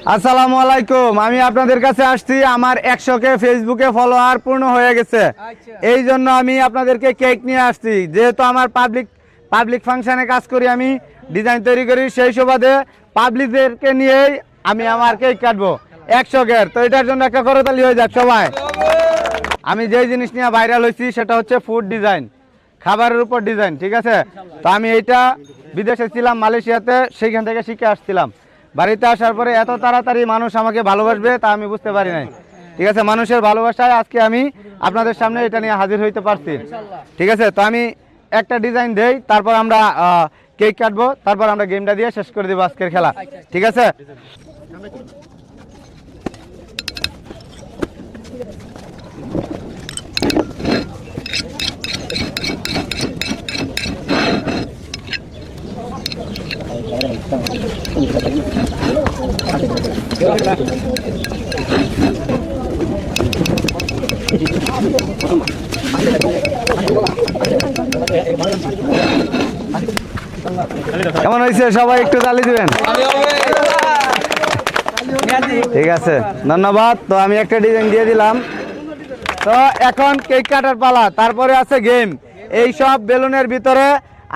আসসালামু আলাইকুম। আমি আপনাদের কাছে আসছি, আমার 100কে ফেসবুকে ফলোয়ার পূর্ণ হয়ে গেছে। এই জন্য আমি আপনাদেরকে কেক নিয়ে আসছি। যেহেতু আমার পাবলিক ফাংশনে কাজ করি, আমি ডিজাইন তৈরি করি, সেই সুবাদে পাবলিকদেরকে নিয়েই আমি আমার কেক কাটবো 100-এর। তো এটার জন্য একটা করতালি হয়ে যাক সবাই। আমি যেই জিনিস নিয়ে ভাইরাল হয়েছি সেটা হচ্ছে ফুড ডিজাইন, খাবারের উপর ডিজাইন, ঠিক আছে? তো আমি এইটা বিদেশে ছিলাম, মালয়েশিয়াতে, সেইখান থেকে শিখে আসছিলাম। বাড়িতে আসার পরে এত তাড়াতাড়ি মানুষ আমাকে ভালোবাসবে তা আমি বুঝতে পারি নাই, ঠিক আছে? মানুষের ভালোবাসায় আজকে আমি আপনাদের সামনে এটা নিয়ে হাজির হইতে পারছি, ঠিক আছে? তো আমি একটা ডিজাইন দেই, তারপর আমরা কেক কাটবো, তারপর আমরা গেমটা দিয়ে শেষ করে দেবো আজকের খেলা, ঠিক আছে? কেমন হয়েছে সবাই একটু তালি দিবেন, ঠিক আছে? ধন্যবাদ। তো আমি একটা ডিজাইন দিয়ে দিলাম। তো এখন কেক কাটার পালা, তারপরে আছে গেম। এই সব বেলুনের ভিতরে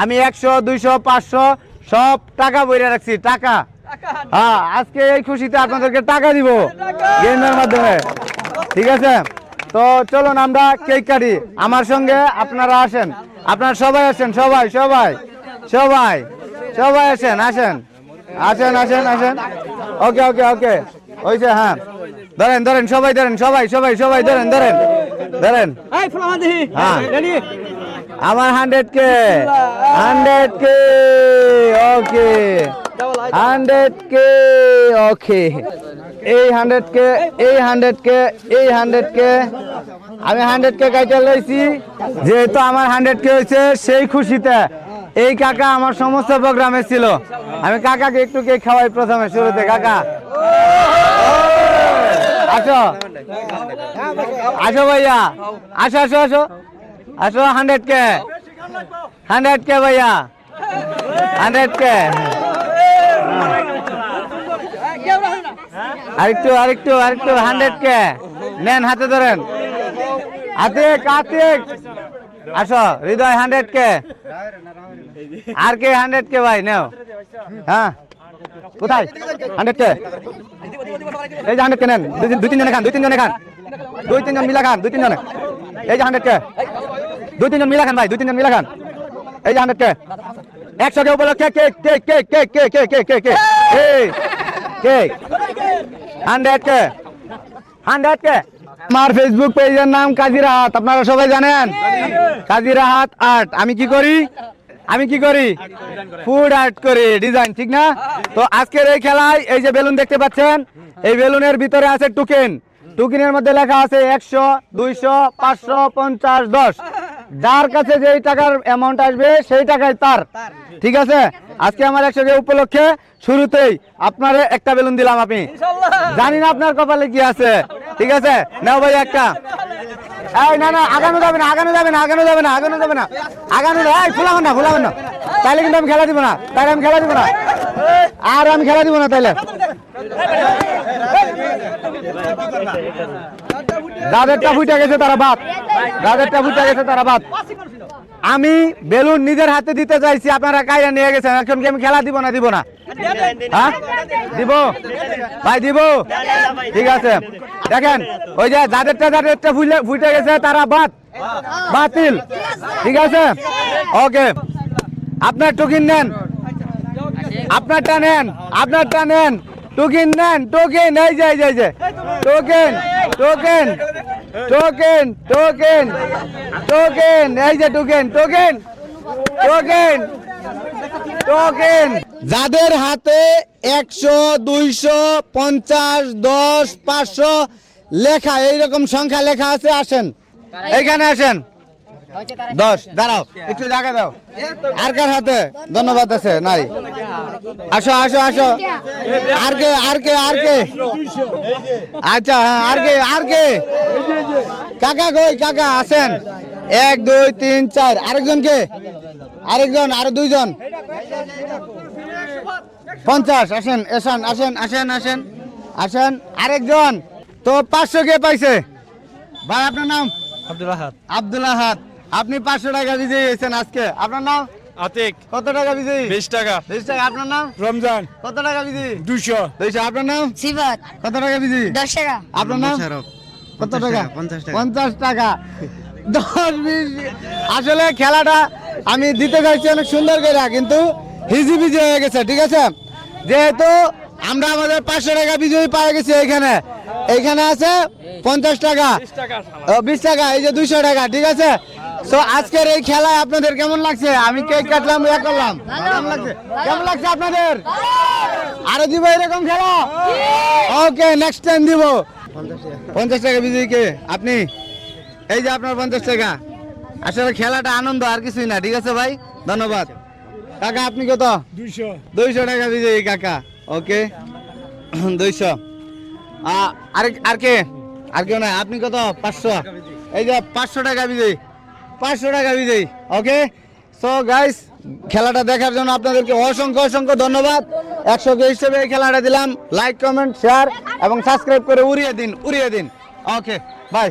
আমি 100, 200, 500 সব টাকা বইরে রাখছি, টাকা। হ্যাঁ, আজকে এই খুশিতে আপনাদেরকে টাকা দিব গেমের মাধ্যমে, ঠিক আছে? তো চলুন আমরা কেক কাটি। আমার সঙ্গে আপনারা আসেন, আপনারা সবাই আসেন, সবাই সবাই সবাই সবাই আসেন, আসেন আসেন আসেন আসেন। ওকে ওকে ওকে, হয়েছে। হ্যাঁ, ধরেন ধরেন, সবাই ধরেন, সবাই সবাই সবাই ধরেন ধরেন ধরেন। হ্যাঁ, আমার 100K, 100K, ওকে 100K, ওকে। এই 100K, এই 100K, এই 100K, আমি 100K কাইটা লইছি। যেহেতু আমার 100K হয়েছে, সেই খুশিতে এই কাকা আমার সমস্ত প্রোগ্রামে ছিল। আমি কাকাকে একটু কেক খাওয়াই প্রথমে শুরুতে। কাকা আসো, আসো ভাইয়া, আসো আসো আসো আসো। 100K, 100K ভাইয়া, 100K। আরেকটু আরেকটু আরেকটু, 100K নেন, হাতে ধরেন, আতিক আতিক আসো। হৃদয় 100K, আর কে 100K ভাই নেও। হ্যাঁ, কোথায় 100K? এই যে 100K নেন, দুই তিনজনে খান, দুই তিনজনে খান, দুই তিনজন মিলা খান, দুই তিনজনে। এই যে 100K, দুই তিনজন মিলা খান ভাই, দুই তিনজন মিলা খান। এই যে 100K, 100K উপলক্ষে cake cake cake cake cake cake cake cake cake cake 100K, 100K। আমার ফেসবুক পেজের নাম কাজী রাহাত, আপনারা সবাই জানেন কাজী রাহাত আর্ট। আমি কি করি? আমি কি করি? ফুড আর্ট করি, ডিজাইন, ঠিক না? তো আজকের এই খেলায় এই যে বেলুন দেখতে পাচ্ছেন, এই বেলুনের ভিতরে আছে টোকেন। টোকেনের মধ্যে লেখা আছে 100, 200, 500, 50, 10। যার কাছে যেই টাকার অ্যামাউন্ট আসবে সেই টাকায় তার, ঠিক আছে? আজকে আমার 100K উপলক্ষে শুরুতেই আপনারে একটা বেলুন দিলাম। আমি জানি না আপনার কপালে কি আছে, ঠিক আছে? নাও ভাই একটা। এই না না, আগানো যাবে না, আগানো যাবে না, আগানো যাবে না, আগানো যাবে না, আগানো না। এই ফুলাবেন না, ফুলাবেন না, তাইলে কিন্তু আমি খেলা দিব না, তাইলে আমি খেলা দিব না, আর আমি খেলা দিব না তাইলে। যাদেরটা ফুটে গেছে তারা বাদ, যাদেরটা ফুটে গেছে তারা বাদ। আমি বেলুন নিজের হাতে দিতে চাইছি, আপনারা কাইরা নিয়ে গেছেন। এখন কি আমি খেলা দিব না? দিব না? হ্যাঁ, দিব ভাই, দিব, ঠিক আছে? দেখেন, ওই যে যাদেরটা ফুটে গেছে তারা বাদ, বাতিল, ঠিক আছে? ওকে, আপনার টোকেন নেন, আপনারটা নেন, আপনারটা নেন, টোকেন নেন, টোকেন, এই যে এই যে token, token, token, token, token, এই যে টোকেন, টোকেন, টোকেন, টোকেন। যাদের হাতে 100, 200, 50, 10, 500 লেখা, এইরকম সংখ্যা লেখা আছে, আসেন এইখানে, আসেন। 10 দাঁড়াও, একটু জায়গা দাও। আর কার হাতে ধন্যবাদ আছে? নাই, আসো আসো আসো। আর কে আর কে আর কে? আচ্ছা, হ্যাঁ, আর কে আর কে? কাকা কই? কাকা আসেন। 1 2 3 4। আরেকজন কে? আরেকজন, আরো দুইজন। 50 আসেন, আসেন আসেন আসেন আসেন আসেন আরেকজন তো 500 কে পাইছে ভাই আপনার নাম আব্দুল আহাদ আব্দুল আহাদ আপনি 500 টাকা বিজয়ী হয়েছেন আজকে আপনার নাম আতিক কত টাকা বিজয়ী 20 টাকা 20 টাকা আপনার নাম রমজান কত টাকা বিজয়ী 200 200 আপনার নাম সিফাত কত টাকা বিজয়ী 10 টাকা আপনার নাম কত টাকা 50 টাকা 10-20 আসলে খেলাটা আমি দিতে চাইছি অনেক সুন্দর করে কিন্তু হিজিবিজি হয়ে গেছে ঠিক আছে যেহেতু আমরা আমাদের 500 টাকা বিজয়ী পেয়ে গেছি এইখানে আছে 50 টাকা 20 টাকা এই যে 200 টাকা ঠিক আছে সো আজকের এই খেলায় আপনাদের কেমন লাগছে আমি কেক কাটলাম ইয়া করলাম কেমন লাগছে আপনাদের আরো দিব এরকম খেলা ওকে নেক্সট টাইম দিব 50 টাকা বিজয়ী কে আপনি এই যে আপনার 50 টাকা আসলে খেলাটা আনন্দ আর কিছুই না ঠিক আছে ভাই ধন্যবাদ কাকা আপনি কত 200 টাকা বিজয়ী কাকা ওকে 200 আর কেউ নাই আপনি কত 500 এই যে 500 টাকা বিজয়ী 500 টাকা বিজয়ী ওকে সো গাইস খেলাটা দেখার জন্য আপনাদেরকে অসংখ্য ধন্যবাদ 100 কে হিসেবে এই খেলাটা দিলাম লাইক কমেন্ট শেয়ার এবং সাবস্ক্রাইব করে উড়িয়ে দিন ওকে বাই